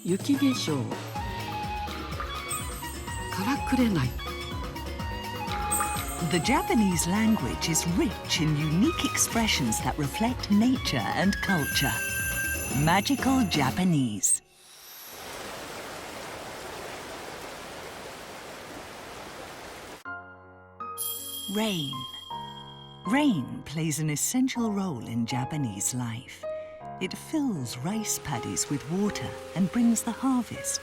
雪化粧からくれない The Japanese language is rich in unique expressions that reflect nature and culture. Magical Japanese. Rain. Rain plays an essential role in Japanese life. It fills rice paddies with water and brings the harvest.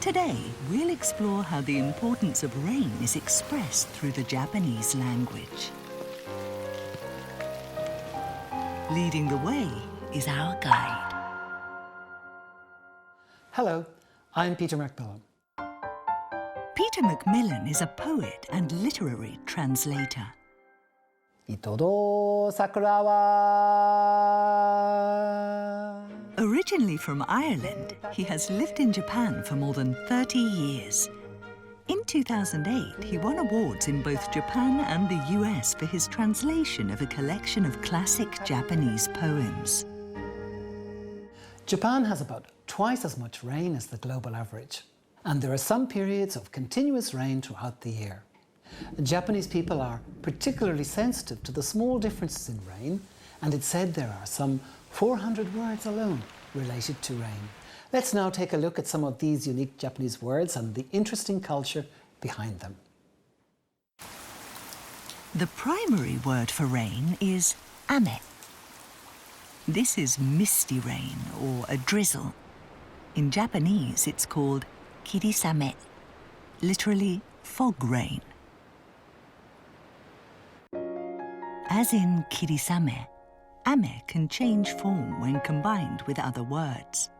Today, we'll explore how the importance of rain is expressed through the Japanese language. Leading the way is our guide. Hello, I'm Peter Macmillan. Peter Macmillan is a poet and literary translator. Itodo sakura wa. Originally from Ireland, he has lived in Japan for more than 30 years. In 2008, he won awards in both Japan and the US for his translation of a collection of classic Japanese poems. Japan has about twice as much rain as the global average, and there are some periods of continuous rain throughout the year. Japanese people are particularly sensitive to the small differences in rain, and it's said there are some 400 words alone related to rain. Let's now take a look at some of these unique Japanese words and the interesting culture behind them. The primary word for rain is ame. This is misty rain or a drizzle. In Japanese, it's called kirisame, literally fog rain. As in kirisame, ame can change form when combined with other words.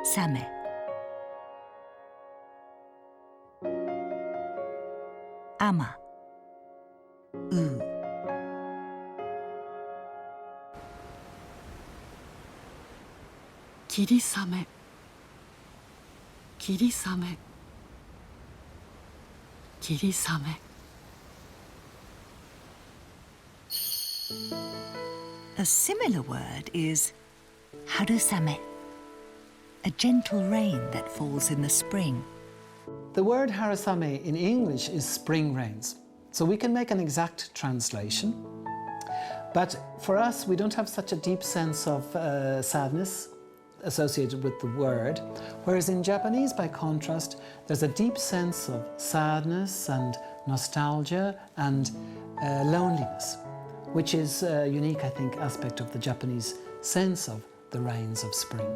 Same. Ama. U. Kirisame 霧雨霧雨 A similar word is harusame, a gentle rain that falls in the spring. The word harusame in English is spring rains, so we can make an exact translation. But for us, we don't have such a deep sense of sadness associated with the word, whereas in Japanese, by contrast, there's a deep sense of sadness and nostalgia and loneliness, which is a unique, I think, aspect of the Japanese sense of the rains of spring.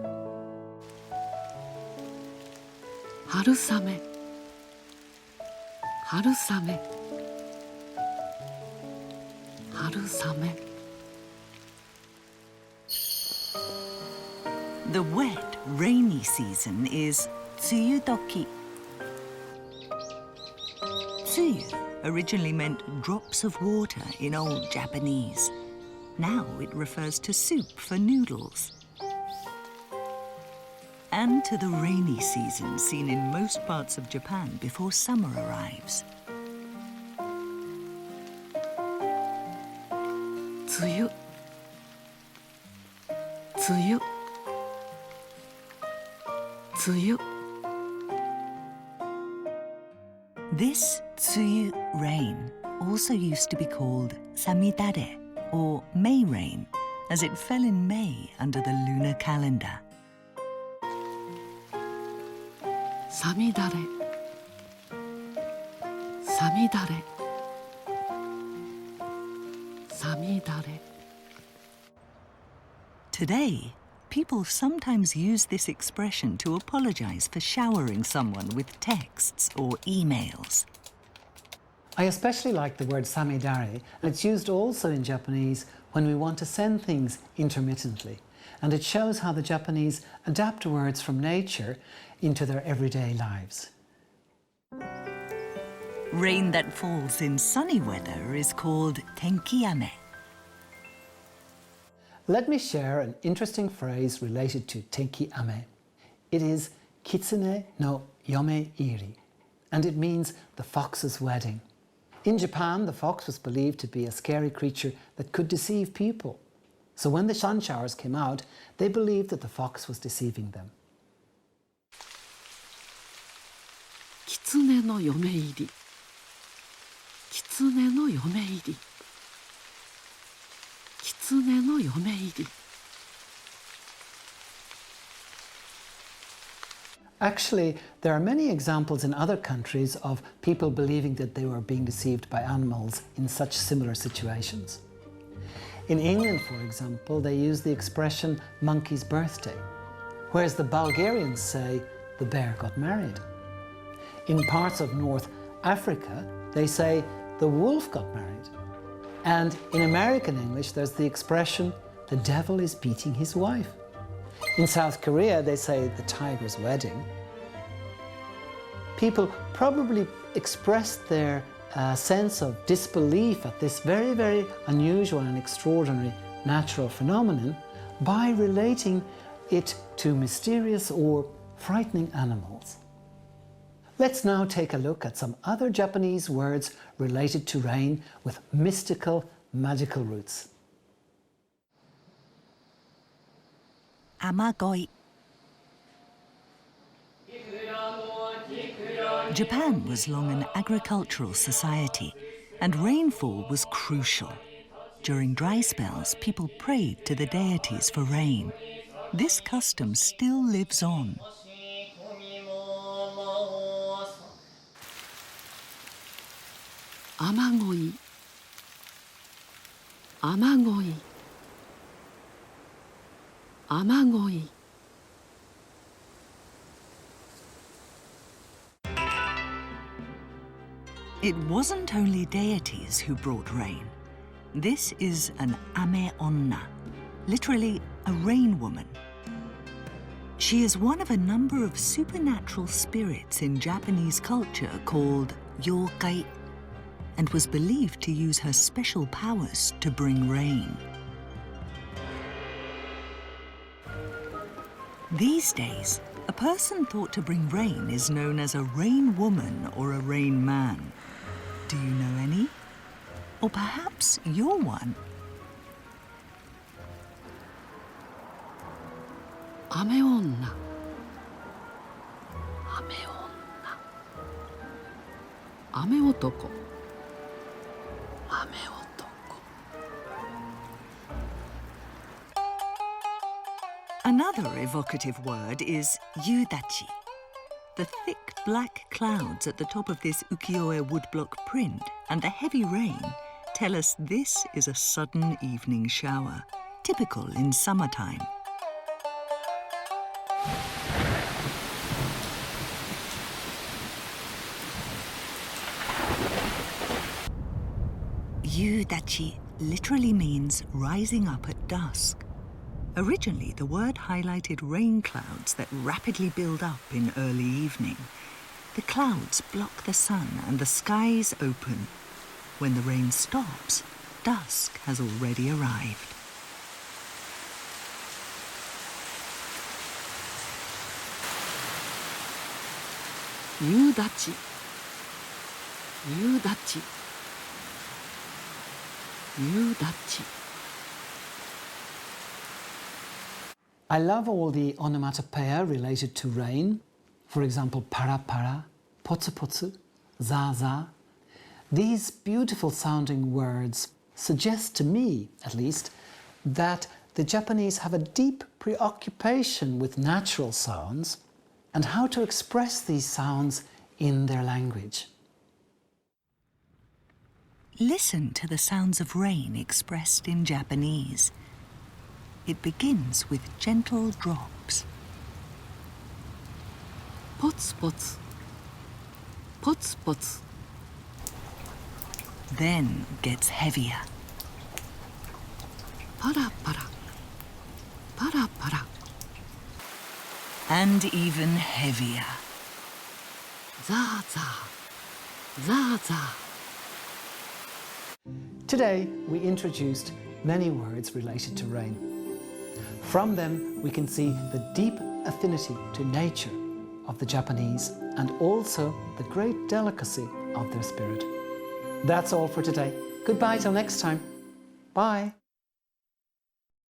春雨春雨春雨 The wet, rainy season is tsuyudoki. Tsuyu originally meant drops of water in Old Japanese. Now it refers to soup for noodles. And to the rainy season seen in most parts of Japan before summer arrives. 梅雨梅雨梅雨 This tsuyu rain also used to be called samidare, or May rain, as it fell in May under the lunar calendar. さみだれさみだれさみだれ Today, people sometimes use this expression to apologize for showering someone with texts or emails. I especially like the word samidare, and it's used also in Japanese when we want to send things intermittently. And it shows how the Japanese adapt words from nature into their everyday lives. Rain that falls in sunny weather is called tenkiyame. Let me share an interesting phrase related to tenkiyame. It is kitsune no yome iri, and it means the fox's wedding. In Japan, the fox was believed to be a scary creature that could deceive people. So when the sun showers came out, they believed that the fox was deceiving them. 狐の嫁入り。狐の嫁入り。狐の嫁入り。Actually, there are many examples in other countries of people believing that they were being deceived by animals in such similar situations. In England, for example, they use the expression monkey's birthday, whereas the Bulgarians say the bear got married. In parts of North Africa, they say the wolf got married. And in American English, there's the expression the devil is beating his wife. In South Korea, they say the tiger's wedding. People probably expressed their sense of disbelief at this very, very unusual and extraordinary natural phenomenon by relating it to mysterious or frightening animals. Let's now take a look at some other Japanese words related to rain with mystical, magical roots. Amagoi. Japan was long an agricultural society, and rainfall was crucial. During dry spells, people prayed to the deities for rain. This custom still lives on. Amagoi. Amagoi. Amagoi. It wasn't only deities who brought rain. This is an ame onna, literally a rain woman. She is one of a number of supernatural spirits in Japanese culture called yokai, and was believed to use her special powers to bring rain. These days, a person thought to bring rain is known as a rain woman or a rain man. Do you know any? Or perhaps you're one? Ame onna. Ame onna. Ame otoko. Ame otoko. Another evocative word is yudachi. The thick black clouds at the top of this ukiyo-e woodblock print and the heavy rain tell us this is a sudden evening shower, typical in summertime. Yudachi literally means rising up at dusk. Originally, the word highlighted rain clouds that rapidly build up in early evening. The clouds block the sun and the skies open. When the rain stops, dusk has already arrived. Yudachi. Yudachi. Yudachi. I love all the onomatopoeia related to rain. For example, para para, potsu potsu, za za. These beautiful sounding words suggest to me, at least, that the Japanese have a deep preoccupation with natural sounds and how to express these sounds in their language. Listen to the sounds of rain expressed in Japanese. It begins with gentle drops. Potsu potsu. Potsu potsu. Then gets heavier. Para para. Para para. And even heavier. Za za. Za za. Today, we introduced many words related to rain. From them, we can see the deep affinity to nature of the Japanese and also the great delicacy of their spirit. That's all for today. Goodbye till next time. Bye.